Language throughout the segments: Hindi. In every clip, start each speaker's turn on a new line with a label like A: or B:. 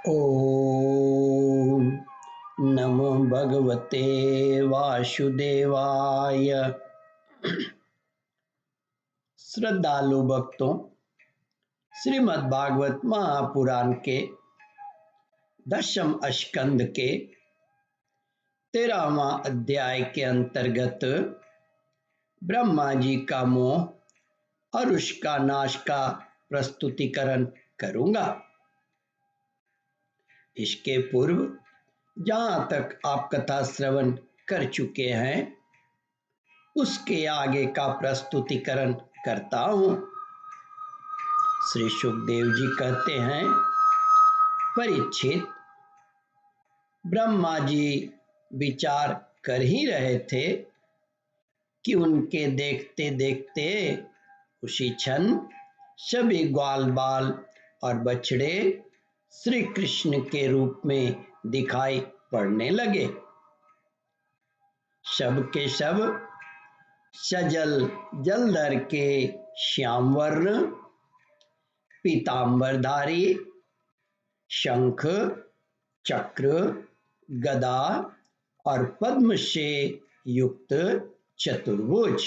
A: ओम नमो भगवते वासुदेवाय। श्रद्धालु भक्तों, श्रीमद् भागवत महापुराण के 10वें स्कंद के 13वां अध्याय के अंतर्गत ब्रह्मा जी का मोह और उसका नाश का प्रस्तुतिकरण करूंगा। इसके पूर्व जहां तक आप कथा श्रवण कर चुके हैं उसके आगे का प्रस्तुतिकरण करता हूं। श्री सुखदेव जी कहते हैं, परीक्षित, ब्रह्मा जी विचार कर ही रहे थे कि उनके देखते देखते उसी क्षण सभी ग्वाल बाल और बछड़े श्री कृष्ण के रूप में दिखाई पड़ने लगे। सब के सब सजल जलधर के श्याम वर्ण, पीतांबरधारी, शंख चक्र गदा और पद्म से युक्त चतुर्भुज,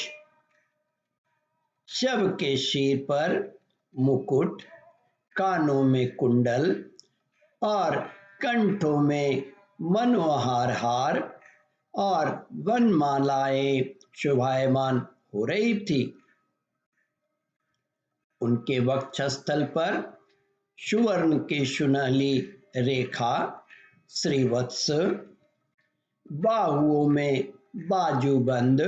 A: सबके सिर पर मुकुट, कानों में कुंडल और कंठों में मनोहार हार और वनमालाएं शोभायमान हो रही थी। उनके वक्षस्थल पर सुवर्ण की सुनहली रेखा श्रीवत्स, बाहुओं में बाजूबंद,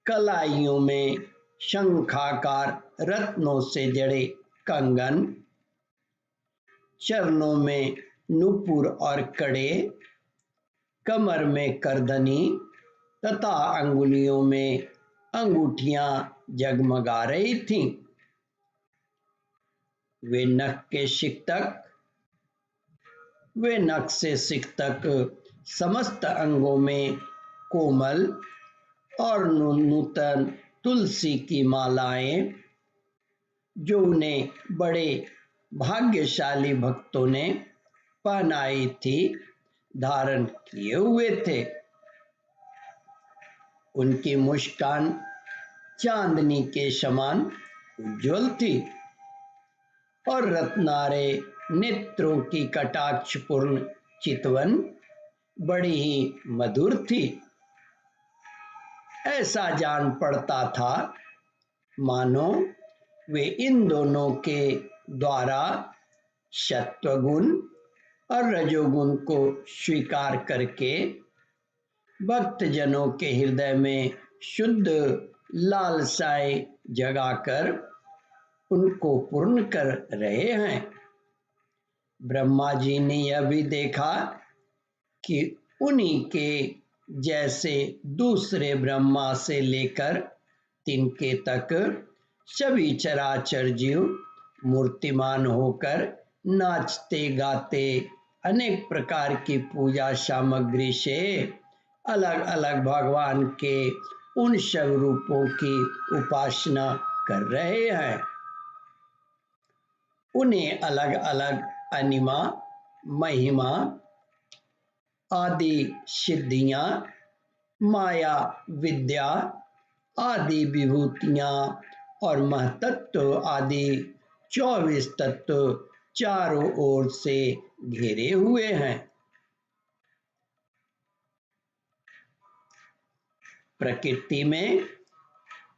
A: कलाइयों में शंखाकार रत्नों से जड़े कंगन, चरणों में नूपुर और कड़े, कमर में करधनी तथा अंगुलियों में अंगूठियां जगमगा रही थीं। वे नख से सिख तक समस्त अंगों में कोमल और नूतन तुलसी की मालाएं, जो उन्हें बड़े भाग्यशाली भक्तों ने पहनाई थी, धारण किए हुए थे। उनकी मुस्कान चांदनी के समान उज्जवल थी और रत्नारे नेत्रों की कटाक्षपूर्ण चितवन बड़ी ही मधुर थी। ऐसा जान पड़ता था मानो वे इन दोनों के द्वारा सत्वगुण और रजोगुण को स्वीकार करके भक्तजनों के हृदय में शुद्ध लालसाएं जगाकर उनको पूर्ण कर रहे हैं। ब्रह्मा जी ने यह भी देखा कि उन्हीं के जैसे दूसरे ब्रह्मा से लेकर तिनके तक सभी चराचर जीव मूर्तिमान होकर नाचते गाते अनेक प्रकार की पूजा सामग्री से अलग अलग भगवान के उन सब रूपों की उपासना कर रहे हैं। उन्हें अलग अलग अनिमा, महिमा आदि सिद्धियां, माया विद्या आदि विभूतियां और महतत्व आदि 24 तत्व चारों ओर से घेरे हुए हैं। प्रकृति में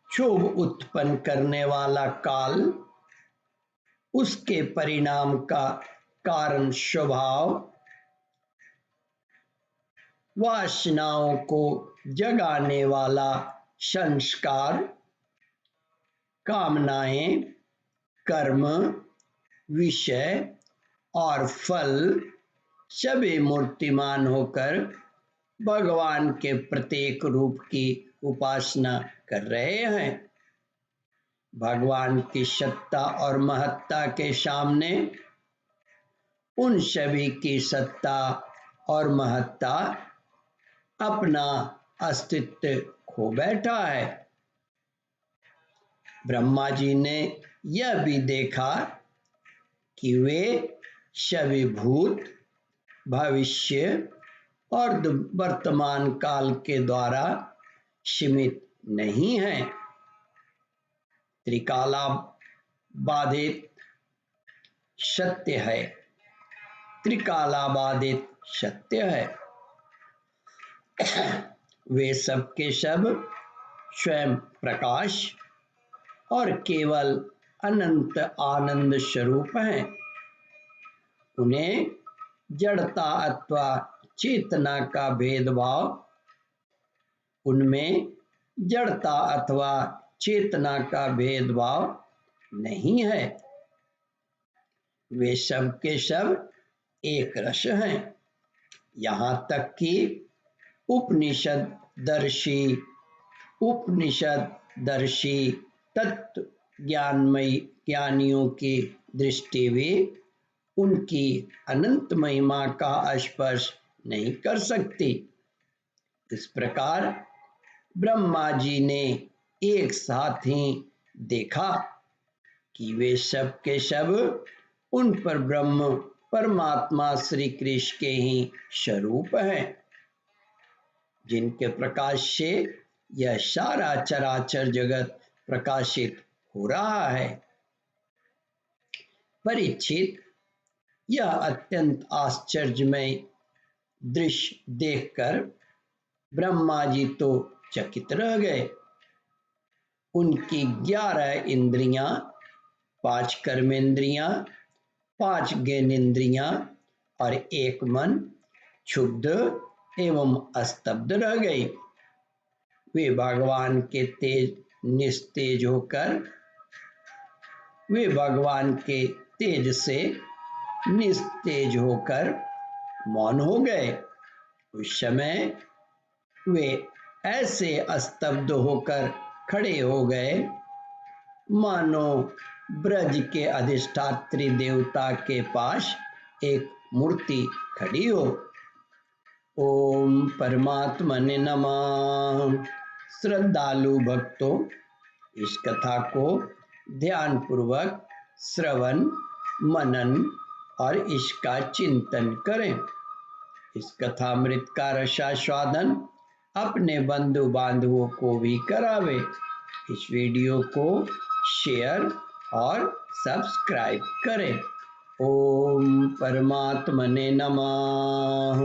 A: क्षोभ उत्पन्न करने वाला काल, उसके परिणाम का कारण स्वभाव, वासनाओं को जगाने वाला संस्कार, कामनाएं, कर्म, विषय और फल सभी मूर्तिमान होकर भगवान के प्रत्येक रूप की उपासना कर रहे हैं। भगवान की सत्ता और महत्ता के सामने उन सभी की सत्ता और महत्ता अपना अस्तित्व खो बैठा है। ब्रह्मा जी ने यह भी देखा कि वे सभी भूत, भविष्य और वर्तमान काल के द्वारा सीमित नहीं है। त्रिकाला बाधित सत्य है, त्रिकाला बाधित सत्य है। वे सब के सब स्वयं प्रकाश और केवल अनंत आनंद स्वरूप हैं। उन्हें जड़ता अथवा चेतना का भेदभाव, उनमें जड़ता अथवा चेतना का भेदभाव नहीं है। वे सब के सब एक रस हैं। यहाँ तक कि उपनिषद दर्शी तत्व ज्ञानियों की दृष्टि भी उनकी अनंत महिमा का स्पर्श नहीं कर सकती। इस प्रकार ब्रह्मा जी ने एक साथ ही देखा कि वे सब के सब उन पर ब्रह्म परमात्मा श्री कृष्ण के ही स्वरूप हैं, जिनके प्रकाश से यह सारा चराचर जगत प्रकाशित हो रहा है। परीक्षित, यह अत्यंत आश्चर्यमय दृश्य देखकर ब्रह्मा जी तो चकित रह गए। उनकी 11 इंद्रियां, 5 कर्मेंद्रियां, 5 ज्ञानेंद्रियां और 1 मन क्षुब्ध एवं स्तब्ध रह गई। वे भगवान के तेज से निस्तेज होकर मौन हो गए। उस समय वे ऐसे स्तब्ध होकर खड़े हो गए मानो ब्रज के अधिष्ठात्री देवता के पास एक मूर्ति खड़ी हो। ओम परमात्मने नमः। श्रद्धालु भक्तों, इस कथा को ध्यान पूर्वक श्रवण, मनन और इसका चिंतन करें। इस कथामृत का रसास्वादन अपने बंधु बांधवों को भी करावे। इस वीडियो को शेयर और सब्सक्राइब करें। ओम परमात्मने नमः।